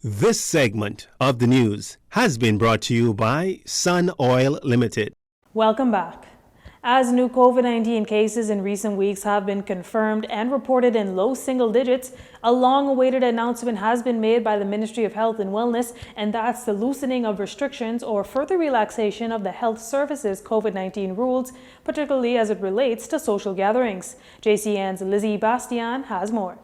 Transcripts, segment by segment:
This segment of the news has been brought to you by Sun Oil Limited. Welcome back. As new COVID-19 cases in recent weeks have been confirmed and reported in low single digits, a long-awaited announcement has been made by the Ministry of Health and Wellness, and that's the loosening of restrictions or further relaxation of the health services COVID-19 rules, particularly as it relates to social gatherings. JCN's Lizzie Bastian has more.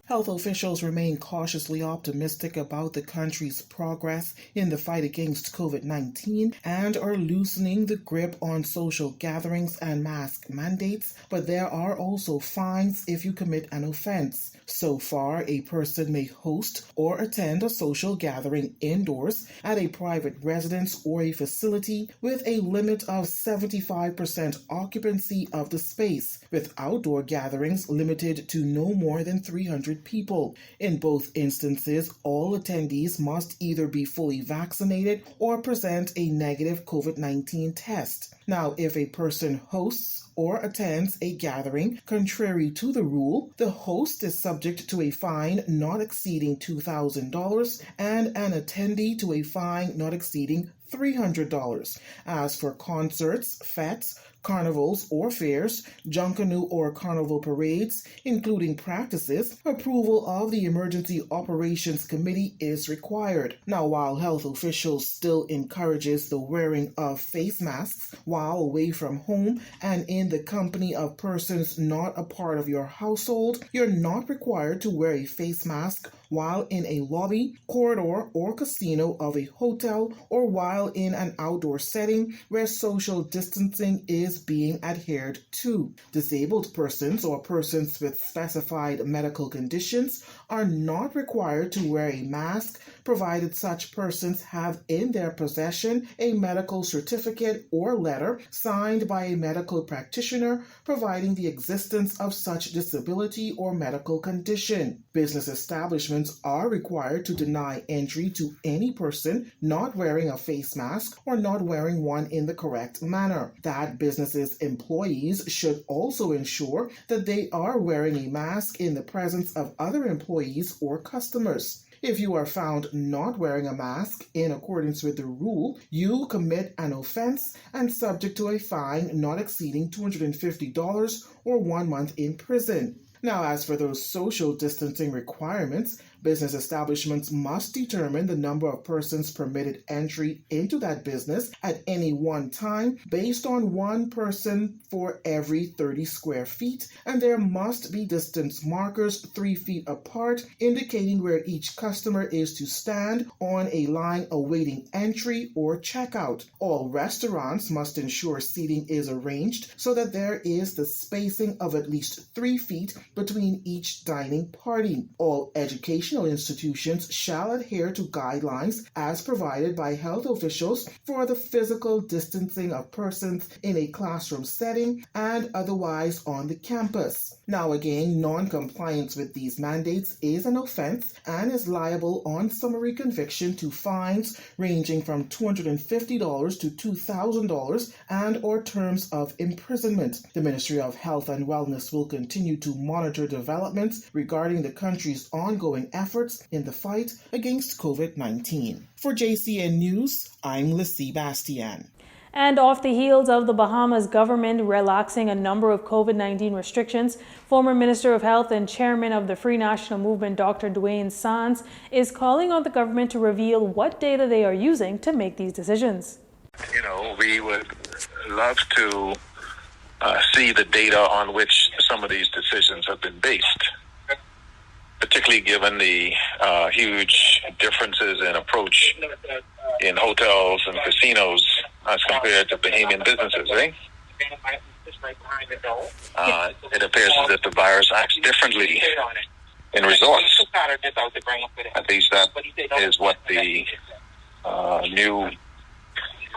Health officials remain cautiously optimistic about the country's progress in the fight against COVID-19 and are loosening the grip on social gatherings and mask mandates, but there are also fines if you commit an offense. So far, a person may host or attend a social gathering indoors at a private residence or a facility with a limit of 75% occupancy of the space, with outdoor gatherings limited to no more than 300 people. In both instances, all attendees must either be fully vaccinated or present a negative COVID-19 test. Now, if a person hosts or attends a gathering contrary to the rule, the host is subject to a fine not exceeding $2,000 and an attendee to a fine not exceeding $300. As for concerts, fetes, carnivals or fairs, Junkanoo or carnival parades, including practices, approval of the Emergency Operations Committee is required. Now, while health officials still encourages the wearing of face masks while away from home and in the company of persons not a part of your household, you're not required to wear a face mask while in a lobby, corridor, or casino of a hotel, or while in an outdoor setting where social distancing is being adhered to. Disabled persons or persons with specified medical conditions are not required to wear a mask, provided such persons have in their possession a medical certificate or letter signed by a medical practitioner providing the existence of such disability or medical condition. Business establishments are required to deny entry to any person not wearing a face mask or not wearing one in the correct manner. That businesses' employees should also ensure that they are wearing a mask in the presence of other employees or customers. If you are found not wearing a mask in accordance with the rule, you commit an offense and subject to a fine not exceeding $250 or 1 month in prison. Now, as for those social distancing requirements, business establishments must determine the number of persons permitted entry into that business at any one time based on one person for every 30 square feet, and there must be distance markers 3 feet apart indicating where each customer is to stand on a line awaiting entry or checkout. All restaurants must ensure seating is arranged so that there is the spacing of at least 3 feet between each dining party. All educational institutions shall adhere to guidelines as provided by health officials for the physical distancing of persons in a classroom setting and otherwise on the campus. Now again, non-compliance with these mandates is an offense and is liable on summary conviction to fines ranging from $250 to $2,000 and or terms of imprisonment. The Ministry of Health and Wellness will continue to monitor developments regarding the country's ongoing efforts in the fight against COVID-19. For JCN News, I'm Lizzie Bastian. And off the heels of the Bahamas government relaxing a number of COVID-19 restrictions, former Minister of Health and Chairman of the Free National Movement, Dr. Dwayne Sands, is calling on the government to reveal what data they are using to make these decisions. We would love to see the data on which some of these decisions have been based, particularly given the huge differences in approach in hotels and casinos as compared to Bahamian businesses, right? It appears as if the virus acts differently in resorts. At least that is what the new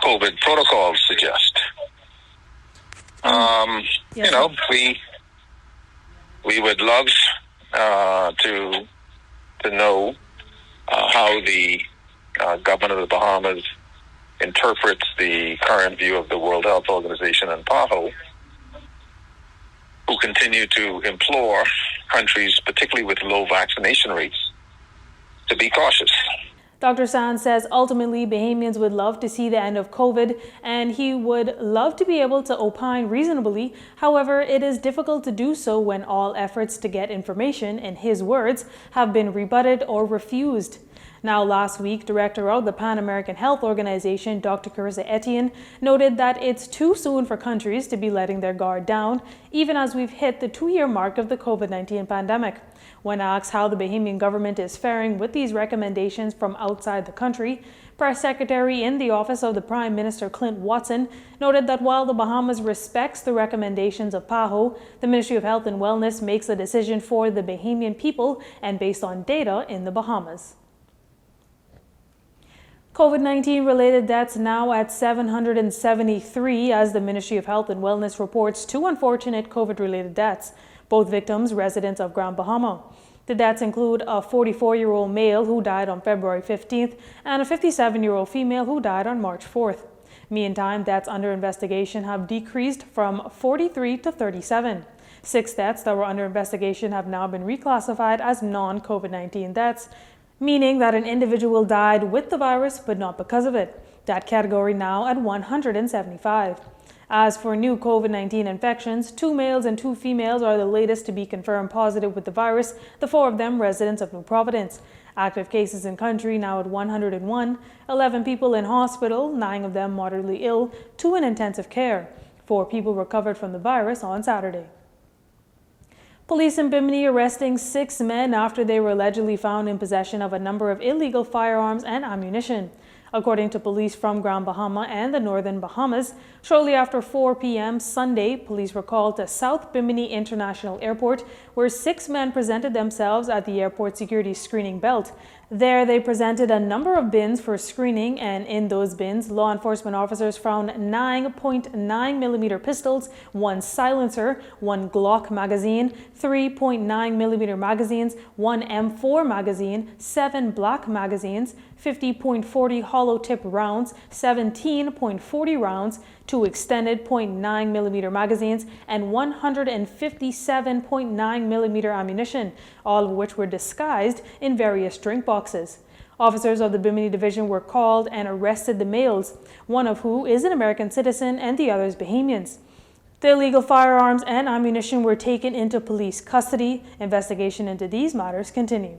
COVID protocols suggest. We would love to know how the government of the Bahamas interprets the current view of the World Health Organization and PAHO, who continue to implore countries, particularly with low vaccination rates, to be cautious. Dr. Sands says ultimately Bahamians would love to see the end of COVID and he would love to be able to opine reasonably. However, it is difficult to do so when all efforts to get information, in his words, have been rebutted or refused. Now, last week, Director of the Pan American Health Organization, Dr. Carissa Etienne, noted that it's too soon for countries to be letting their guard down, even as we've hit the 2-year mark of the COVID-19 pandemic. When asked how the Bahamian government is faring with these recommendations from outside the country, Press Secretary in the Office of the Prime Minister Clint Watson noted that while the Bahamas respects the recommendations of PAHO, the Ministry of Health and Wellness makes a decision for the Bahamian people and based on data in the Bahamas. COVID-19 related deaths now at 773 as the Ministry of Health and Wellness reports 2 unfortunate COVID-related deaths, both victims residents of Grand Bahama. The deaths include a 44-year-old male who died on February 15th and a 57-year-old female who died on March 4th. Meantime, deaths under investigation have decreased from 43 to 37. 6 deaths that were under investigation have now been reclassified as non-COVID-19 deaths, meaning that an individual died with the virus but not because of it. That category now at 175. As for new COVID-19 infections, 2 males and 2 females are the latest to be confirmed positive with the virus, the 4 of them residents of New Providence. Active cases in country now at 101, 11 people in hospital, 9 of them moderately ill, 2 in intensive care. 4 people recovered from the virus on Saturday. Police in Bimini arresting 6 men after they were allegedly found in possession of a number of illegal firearms and ammunition. According to police from Grand Bahama and the Northern Bahamas, shortly after 4 p.m. Sunday, police were called to South Bimini International Airport, where 6 men presented themselves at the airport security screening belt. There, they presented a number of bins for screening, and in those bins, law enforcement officers found 9.9mm pistols, 1 silencer, 1 Glock magazine, 3.9mm magazines, 1 M4 magazine, 7 black magazines, 50.40 hollow tip rounds, 17.40 rounds, 2 extended .9mm magazines, and 157.9mm ammunition, all of which were disguised in various drink boxes. Officers of the Bimini Division were called and arrested the males, one of who is an American citizen and the others Bahamians. The illegal firearms and ammunition were taken into police custody. Investigation into these matters continue.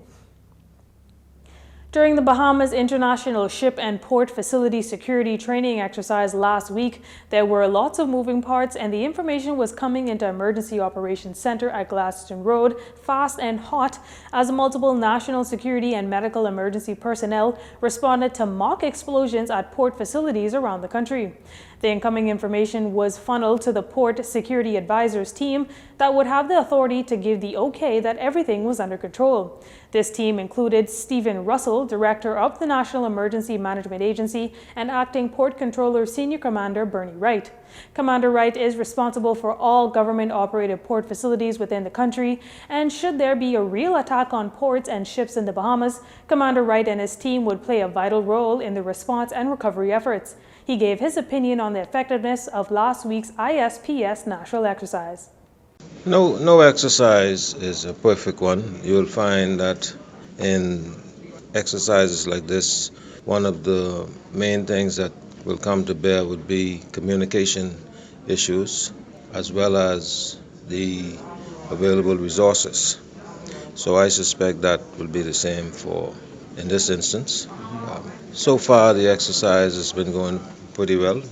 During the Bahamas International Ship and Port Facility Security Training exercise last week, there were lots of moving parts and the information was coming into Emergency Operations Center at Gladstone Road fast and hot as multiple national security and medical emergency personnel responded to mock explosions at port facilities around the country. The incoming information was funneled to the Port Security Advisors team that would have the authority to give the okay that everything was under control. This team included Stephen Russell, Director of the National Emergency Management Agency, and Acting Port Controller Senior Commander Bernie Wright. Commander Wright is responsible for all government-operated port facilities within the country, and should there be a real attack on ports and ships in the Bahamas, Commander Wright and his team would play a vital role in the response and recovery efforts. He gave his opinion on the effectiveness of last week's ISPS national exercise. No exercise is a perfect one. You'll find that in exercises like this, one of the main things that will come to bear would be communication issues as well as the available resources. So I suspect that will be the same in this instance. So far the exercise has been going pretty well.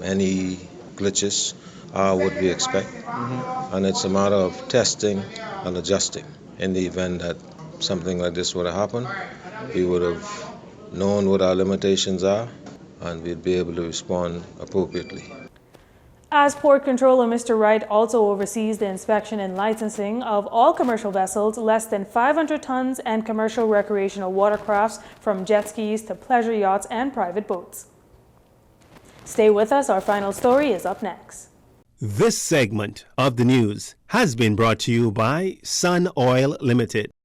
Any glitches are what we expect, and it's a matter of testing and adjusting. In the event that something like this would have happened, we would have known what our limitations are and we'd be able to respond appropriately. As Port Controller, Mr. Wright also oversees the inspection and licensing of all commercial vessels less than 500 tons and commercial recreational watercrafts from jet skis to pleasure yachts and private boats. Stay with us, our final story is up next. This segment of the news has been brought to you by Sun Oil Limited.